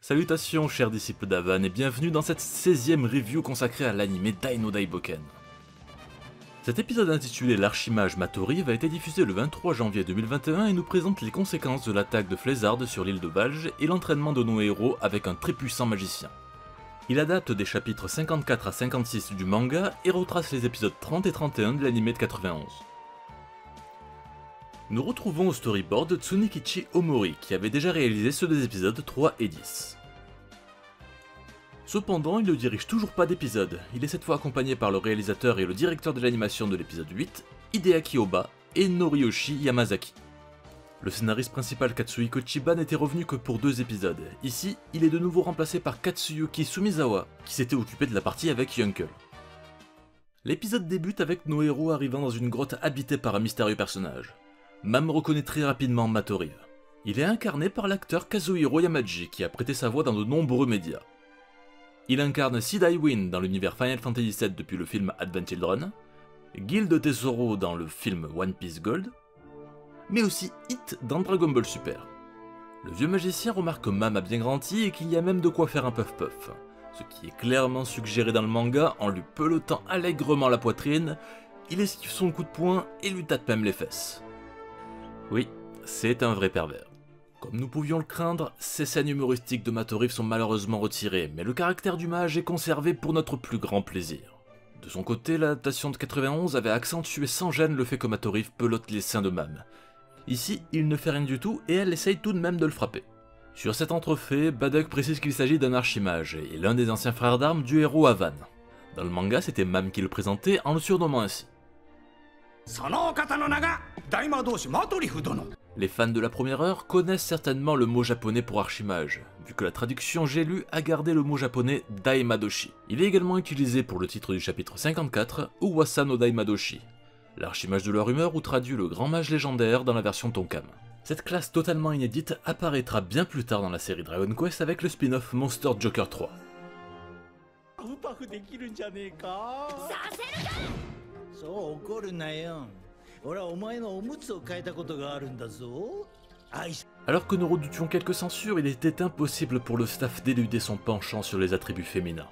Salutations chers disciples d'Avan et bienvenue dans cette 16e review consacrée à l'anime Dai no Daiboken. Cet épisode intitulé L'Archimage Matorive a été diffusé le 23 janvier 2021 et nous présente les conséquences de l'attaque de Flézard sur l'île de Balge et l'entraînement de nos héros avec un très puissant magicien. Il adapte des chapitres 54 à 56 du manga et retrace les épisodes 30 et 31 de l'anime de 91. Nous retrouvons au storyboard Tsunikichi Omori qui avait déjà réalisé ceux des épisodes 3 et 10. Cependant, il ne dirige toujours pas d'épisode, il est cette fois accompagné par le réalisateur et le directeur de l'animation de l'épisode 8, Hideaki Oba et Noriyoshi Yamazaki. Le scénariste principal Katsuhiko Chiba n'était revenu que pour 2 épisodes. Ici, il est de nouveau remplacé par Katsuyuki Sumizawa, qui s'était occupé de la partie avec Yunkel. L'épisode débute avec nos héros arrivant dans une grotte habitée par un mystérieux personnage. Mam reconnaît très rapidement Matorive. Il est incarné par l'acteur Kazuhiro Yamaji, qui a prêté sa voix dans de nombreux médias. Il incarne Sid Iwin dans l'univers Final Fantasy VII depuis le film Advent Children, Gil de Tesoro dans le film One Piece Gold, mais aussi Hit dans Dragon Ball Super. Le vieux magicien remarque que Mam a bien grandi et qu'il y a même de quoi faire un puff-puff, ce qui est clairement suggéré dans le manga en lui pelotant allègrement la poitrine, il esquive son coup de poing et lui tape même les fesses. Oui, c'est un vrai pervers. Comme nous pouvions le craindre, ces scènes humoristiques de Matorive sont malheureusement retirées, mais le caractère du mage est conservé pour notre plus grand plaisir. De son côté, l'adaptation de 91 avait accentué sans gêne le fait que Matorive pelote les seins de Mam. Ici, il ne fait rien du tout et elle essaye tout de même de le frapper. Sur cet entrefait, Baduk précise qu'il s'agit d'un archimage et l'un des anciens frères d'armes du héros Avan. Dans le manga, c'était Mam qui le présentait en le surnommant ainsi. Les fans de la première heure connaissent certainement le mot japonais pour archimage, vu que la traduction j'ai lu a gardé le mot japonais Daimadoshi. Il est également utilisé pour le titre du chapitre 54, Uwasa no Daimadoshi, l'archimage de la rumeur ou traduit le grand mage légendaire dans la version Tonkam. Cette classe totalement inédite apparaîtra bien plus tard dans la série Dragon Quest avec le spin-off Monster Joker 3. Alors que nous redoutions quelques censures, il était impossible pour le staff d'éluder son penchant sur les attributs féminins.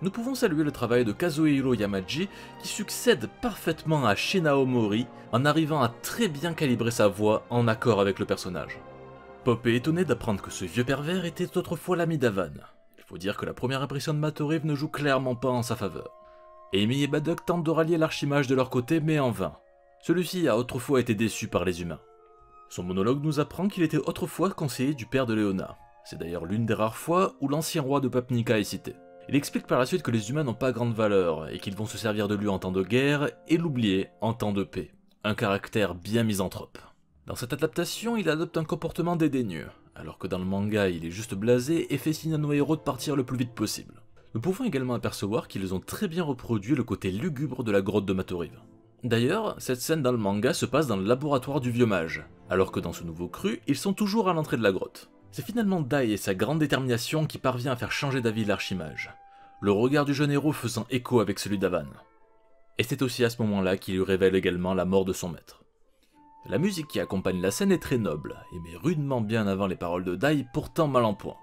Nous pouvons saluer le travail de Kazuhiro Yamaji qui succède parfaitement à Shina Omori en arrivant à très bien calibrer sa voix en accord avec le personnage. Pop est étonné d'apprendre que ce vieux pervers était autrefois l'ami d'Avan. Il faut dire que la première impression de Matorive ne joue clairement pas en sa faveur. Amy et Baduk tentent de rallier l'archimage de leur côté mais en vain. Celui-ci a autrefois été déçu par les humains. Son monologue nous apprend qu'il était autrefois conseiller du père de Léona. C'est d'ailleurs l'une des rares fois où l'ancien roi de Papnica est cité. Il explique par la suite que les humains n'ont pas grande valeur et qu'ils vont se servir de lui en temps de guerre et l'oublier en temps de paix. Un caractère bien misanthrope. Dans cette adaptation, il adopte un comportement dédaigneux, alors que dans le manga il est juste blasé et fait signe à nos héros de partir le plus vite possible. Nous pouvons également apercevoir qu'ils ont très bien reproduit le côté lugubre de la grotte de Matorive. D'ailleurs, cette scène dans le manga se passe dans le laboratoire du vieux mage, alors que dans ce nouveau cru, ils sont toujours à l'entrée de la grotte. C'est finalement Dai et sa grande détermination qui parvient à faire changer d'avis l'archimage, le regard du jeune héros faisant écho avec celui d'Avan. Et c'est aussi à ce moment-là qu'il lui révèle également la mort de son maître. La musique qui accompagne la scène est très noble, et met rudement bien avant les paroles de Dai, pourtant mal en point.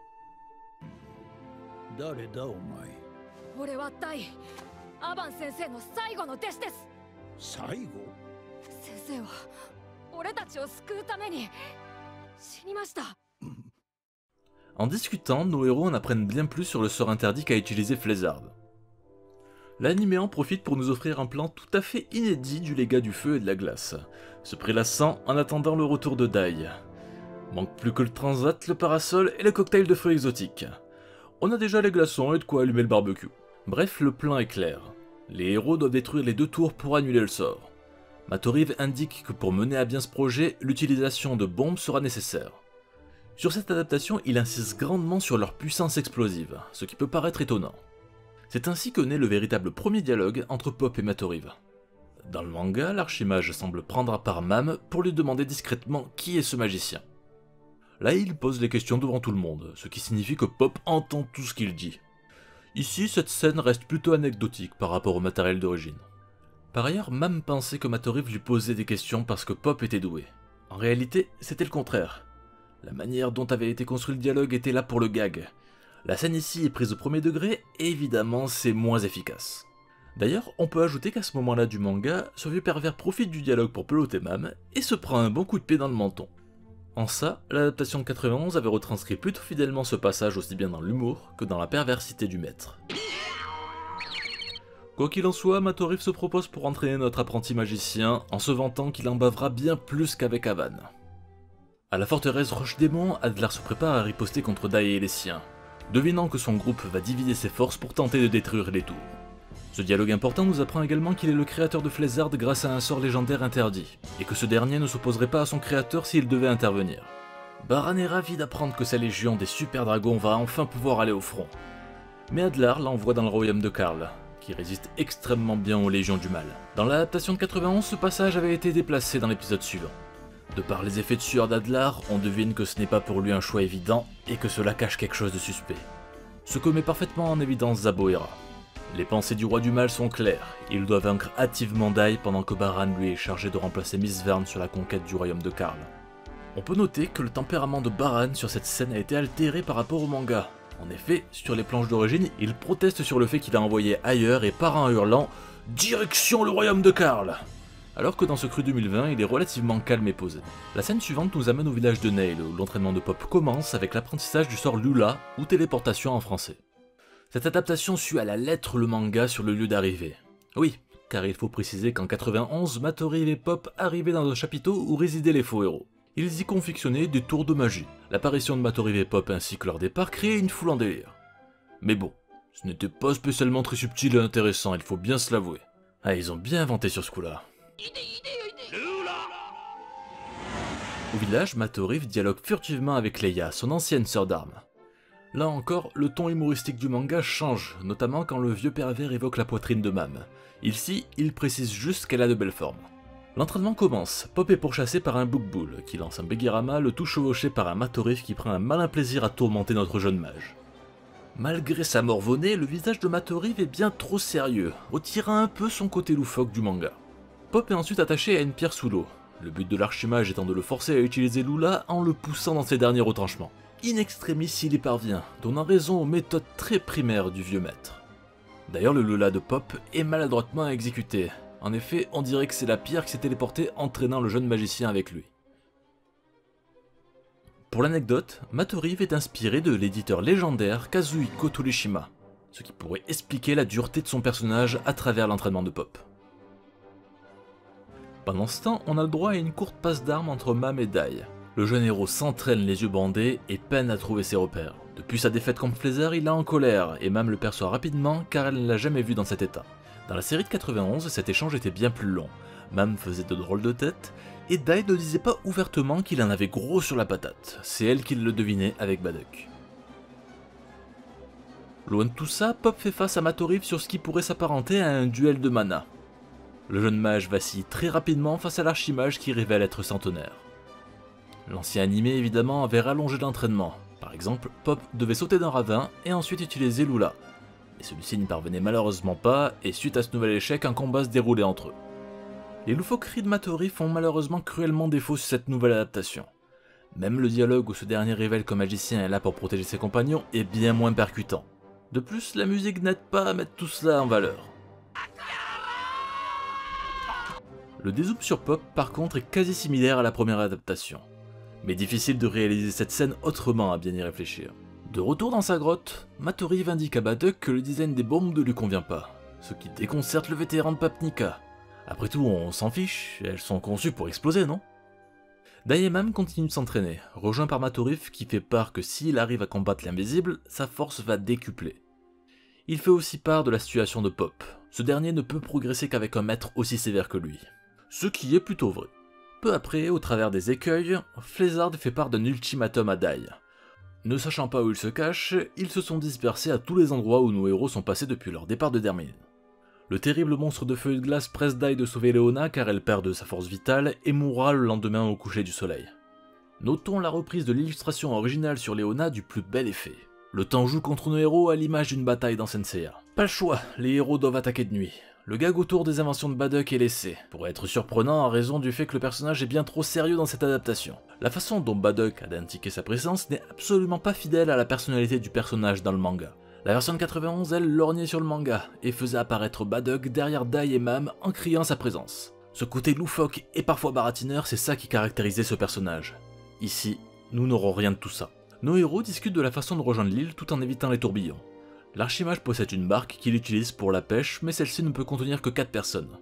En discutant, nos héros en apprennent bien plus sur le sort interdit qu'a utilisé Flézard. L'anime en profite pour nous offrir un plan tout à fait inédit du légat du feu et de la glace, se prélassant en attendant le retour de Dai. Manque plus que le transat, le parasol et le cocktail de fruits exotiques. On a déjà les glaçons et de quoi allumer le barbecue. Bref, le plan est clair. Les héros doivent détruire les 2 tours pour annuler le sort. Matorive indique que pour mener à bien ce projet, l'utilisation de bombes sera nécessaire. Sur cette adaptation, il insiste grandement sur leur puissance explosive, ce qui peut paraître étonnant. C'est ainsi que naît le véritable premier dialogue entre Pop et Matorive. Dans le manga, l'archimage semble prendre à part Mam pour lui demander discrètement qui est ce magicien. Là, il pose les questions devant tout le monde, ce qui signifie que Pop entend tout ce qu'il dit. Ici, cette scène reste plutôt anecdotique par rapport au matériel d'origine. Par ailleurs, Mam pensait que Matorive lui posait des questions parce que Pop était doué. En réalité, c'était le contraire. La manière dont avait été construit le dialogue était là pour le gag. La scène ici est prise au premier degré, et évidemment c'est moins efficace. D'ailleurs, on peut ajouter qu'à ce moment-là du manga, ce vieux pervers profite du dialogue pour peloter Mam, et se prend un bon coup de pied dans le menton. En ça, l'adaptation de 91 avait retranscrit plutôt fidèlement ce passage aussi bien dans l'humour que dans la perversité du maître. Quoi qu'il en soit, Matorif se propose pour entraîner notre apprenti magicien en se vantant qu'il en bavera bien plus qu'avec Avan. À la forteresse Roche-Démon, Adlar se prépare à riposter contre Dai et les siens, devinant que son groupe va diviser ses forces pour tenter de détruire les tours. Ce dialogue important nous apprend également qu'il est le créateur de Flézard grâce à un sort légendaire interdit, et que ce dernier ne s'opposerait pas à son créateur s'il devait intervenir. Baran est ravi d'apprendre que sa légion des super dragons va enfin pouvoir aller au front. Mais Adlar l'envoie dans le royaume de Karl, qui résiste extrêmement bien aux légions du mal. Dans l'adaptation de 91, ce passage avait été déplacé dans l'épisode suivant. De par les effets de sueur d'Adlar, on devine que ce n'est pas pour lui un choix évident, et que cela cache quelque chose de suspect. Ce que met parfaitement en évidence Zaboera. Les pensées du roi du mal sont claires, il doit vaincre hâtivement Dai pendant que Baran lui est chargé de remplacer Mistvern sur la conquête du royaume de Karl. On peut noter que le tempérament de Baran sur cette scène a été altéré par rapport au manga. En effet, sur les planches d'origine, il proteste sur le fait qu'il a envoyé ailleurs et part en hurlant « Direction le royaume de Karl !» alors que dans ce cru 2020, il est relativement calme et posé. La scène suivante nous amène au village de Neil, où l'entraînement de Pop commence avec l'apprentissage du sort Lula, ou téléportation en français. Cette adaptation suit à la lettre le manga sur le lieu d'arrivée. Oui, car il faut préciser qu'en 91, Matoriv et Pop arrivaient dans un chapiteau où résidaient les faux héros. Ils y confectionnaient des tours de magie. L'apparition de Matoriv et Pop ainsi que leur départ créait une foule en délire. Mais bon, ce n'était pas spécialement très subtil et intéressant, il faut bien se l'avouer. Ah, ils ont bien inventé sur ce coup-là. Au village, Matoriv dialogue furtivement avec Leia, son ancienne sœur d'armes. Là encore, le ton humoristique du manga change, notamment quand le vieux pervers évoque la poitrine de Mam. Ici, il précise juste qu'elle a de belles formes. L'entraînement commence, Pop est pourchassé par un Bookbull, qui lance un Begirama, le tout chevauché par un Matoriv qui prend un malin plaisir à tourmenter notre jeune mage. Malgré sa morvonnée, le visage de Matoriv est bien trop sérieux, retirant un peu son côté loufoque du manga. Pop est ensuite attaché à une pierre sous l'eau, le but de l'archimage étant de le forcer à utiliser Lula en le poussant dans ses derniers retranchements. In extremis il y parvient, donnant raison aux méthodes très primaires du vieux maître. D'ailleurs le Lula de Pop est maladroitement exécuté, en effet on dirait que c'est la pierre qui s'est téléportée entraînant le jeune magicien avec lui. Pour l'anecdote, Matoriv est inspiré de l'éditeur légendaire Kazuhiko Torishima, ce qui pourrait expliquer la dureté de son personnage à travers l'entraînement de Pop. Pendant ce temps, on a le droit à une courte passe d'armes entre Mam et Dai. Le jeune héros s'entraîne les yeux bandés et peine à trouver ses repères. Depuis sa défaite contre Flézard, il est en colère, et Mam le perçoit rapidement car elle ne l'a jamais vu dans cet état. Dans la série de 91, cet échange était bien plus long. Mam faisait de drôles de têtes, et Dai ne disait pas ouvertement qu'il en avait gros sur la patate. C'est elle qui le devinait avec Baduk. Loin de tout ça, Pop fait face à Matoriv sur ce qui pourrait s'apparenter à un duel de mana. Le jeune mage vacille très rapidement face à l'archimage qui révèle être centenaire. L'ancien animé évidemment avait rallongé l'entraînement. Par exemple, Pop devait sauter d'un ravin et ensuite utiliser Lula. Mais celui-ci n'y parvenait malheureusement pas et suite à ce nouvel échec, un combat se déroulait entre eux. Les loufoqueries de Matoriv font malheureusement cruellement défaut sur cette nouvelle adaptation. Même le dialogue où ce dernier révèle qu'un magicien est là pour protéger ses compagnons est bien moins percutant. De plus, la musique n'aide pas à mettre tout cela en valeur. Le dézoom sur Pop par contre est quasi similaire à la première adaptation. Mais difficile de réaliser cette scène autrement à bien y réfléchir. De retour dans sa grotte, Matoriv indique à Baduk que le design des bombes ne lui convient pas, ce qui déconcerte le vétéran de Papnika. Après tout, on s'en fiche, elles sont conçues pour exploser, non? Dai et Mam continue de s'entraîner, rejoint par Matoriv qui fait part que s'il arrive à combattre l'invisible, sa force va décupler. Il fait aussi part de la situation de Pop, ce dernier ne peut progresser qu'avec un maître aussi sévère que lui. Ce qui est plutôt vrai. Peu après, au travers des écueils, Flézard fait part d'un ultimatum à Dai. Ne sachant pas où ils se cachent, ils se sont dispersés à tous les endroits où nos héros sont passés depuis leur départ de Dermine. Le terrible monstre de feu et de glace presse Dai de sauver Leona car elle perd de sa force vitale et mourra le lendemain au coucher du soleil. Notons la reprise de l'illustration originale sur Leona du plus bel effet. Le temps joue contre nos héros à l'image d'une bataille dans Senseiya. Pas le choix, les héros doivent attaquer de nuit. Le gag autour des inventions de Baduk est laissé, pour être surprenant en raison du fait que le personnage est bien trop sérieux dans cette adaptation. La façon dont Baduk a d'indiquer sa présence n'est absolument pas fidèle à la personnalité du personnage dans le manga. La version de 91, elle, lorgnait sur le manga, et faisait apparaître Baduk derrière Dai et Mam en criant sa présence. Ce côté loufoque et parfois baratineur, c'est ça qui caractérisait ce personnage. Ici, nous n'aurons rien de tout ça. Nos héros discutent de la façon de rejoindre l'île tout en évitant les tourbillons. L'Archimage possède une barque qu'il utilise pour la pêche, mais celle-ci ne peut contenir que 4 personnes.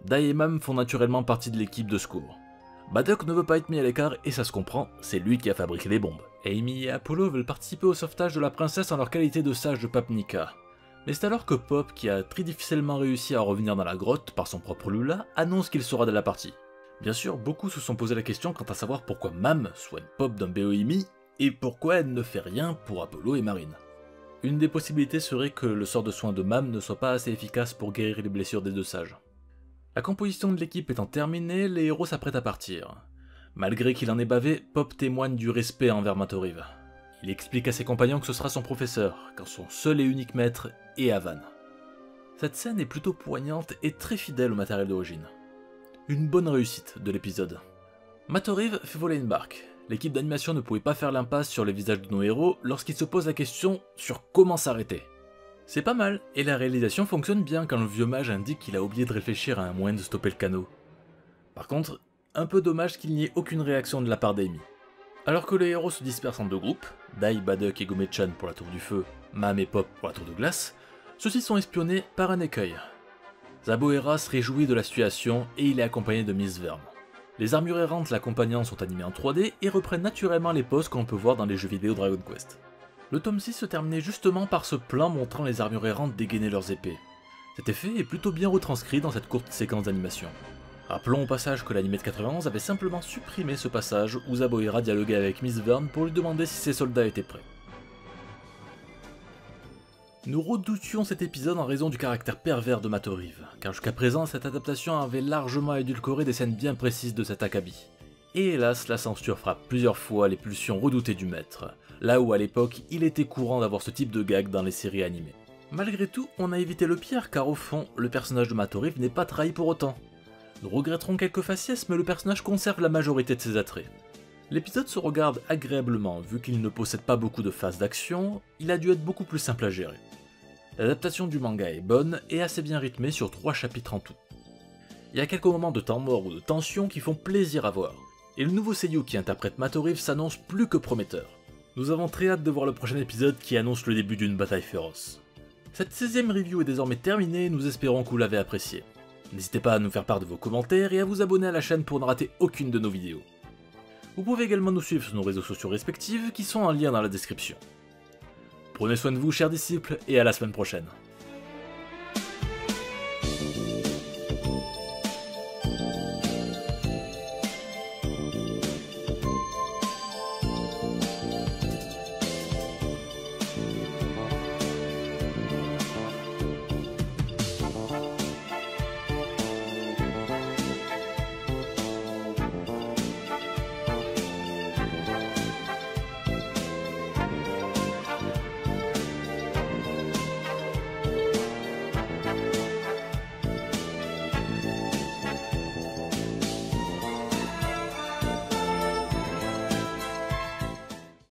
Dai et Mam font naturellement partie de l'équipe de secours. Baduk ne veut pas être mis à l'écart et ça se comprend, c'est lui qui a fabriqué les bombes. Amy et Apollo veulent participer au sauvetage de la princesse en leur qualité de sages de Papnica. Mais c'est alors que Pop, qui a très difficilement réussi à revenir dans la grotte par son propre Lula, annonce qu'il sera de la partie. Bien sûr, beaucoup se sont posé la question quant à savoir pourquoi Mam soigne Pop d'un BOIMI et pourquoi elle ne fait rien pour Apollo et Marine. Une des possibilités serait que le sort de soin de Mam ne soit pas assez efficace pour guérir les blessures des deux sages. La composition de l'équipe étant terminée, les héros s'apprêtent à partir. Malgré qu'il en ait bavé, Pop témoigne du respect envers Matoriv. Il explique à ses compagnons que ce sera son professeur, car son seul et unique maître est Avan. Cette scène est plutôt poignante et très fidèle au matériel d'origine. Une bonne réussite de l'épisode. Matoriv fait voler une barque. L'équipe d'animation ne pouvait pas faire l'impasse sur les visages de nos héros lorsqu'ils se posent la question sur comment s'arrêter. C'est pas mal, et la réalisation fonctionne bien quand le vieux mage indique qu'il a oublié de réfléchir à un moyen de stopper le canot. Par contre, un peu dommage qu'il n'y ait aucune réaction de la part d'Amy. Alors que les héros se dispersent en deux groupes, Dai, Baduk et Gomechan pour la tour du feu, Mam et Pop pour la tour de glace, ceux-ci sont espionnés par un écueil. Zaboera se réjouit de la situation et il est accompagné de Miss Verne. Les armures errantes l'accompagnant sont animées en 3D et reprennent naturellement les poses qu'on peut voir dans les jeux vidéo Dragon Quest. Le tome 6 se terminait justement par ce plan montrant les armures errantes dégainer leurs épées. Cet effet est plutôt bien retranscrit dans cette courte séquence d'animation. Rappelons au passage que l'anime de 91 avait simplement supprimé ce passage où Zaboera dialoguait avec Miss Verne pour lui demander si ses soldats étaient prêts. Nous redoutions cet épisode en raison du caractère pervers de Matoriv, car jusqu'à présent cette adaptation avait largement édulcoré des scènes bien précises de cet Akabi. Et hélas, la censure frappe plusieurs fois les pulsions redoutées du maître, là où à l'époque il était courant d'avoir ce type de gag dans les séries animées. Malgré tout, on a évité le pire car au fond, le personnage de Matoriv n'est pas trahi pour autant. Nous regretterons quelques faciès, mais le personnage conserve la majorité de ses attraits. L'épisode se regarde agréablement, vu qu'il ne possède pas beaucoup de phases d'action, il a dû être beaucoup plus simple à gérer. L'adaptation du manga est bonne et assez bien rythmée sur 3 chapitres en tout. Il y a quelques moments de temps mort ou de tension qui font plaisir à voir, et le nouveau seiyuu qui interprète Matoriv s'annonce plus que prometteur. Nous avons très hâte de voir le prochain épisode qui annonce le début d'une bataille féroce. Cette 16e review est désormais terminée et nous espérons que vous l'avez appréciée. N'hésitez pas à nous faire part de vos commentaires et à vous abonner à la chaîne pour ne rater aucune de nos vidéos. Vous pouvez également nous suivre sur nos réseaux sociaux respectifs qui sont en lien dans la description. Prenez soin de vous, chers disciples, et à la semaine prochaine.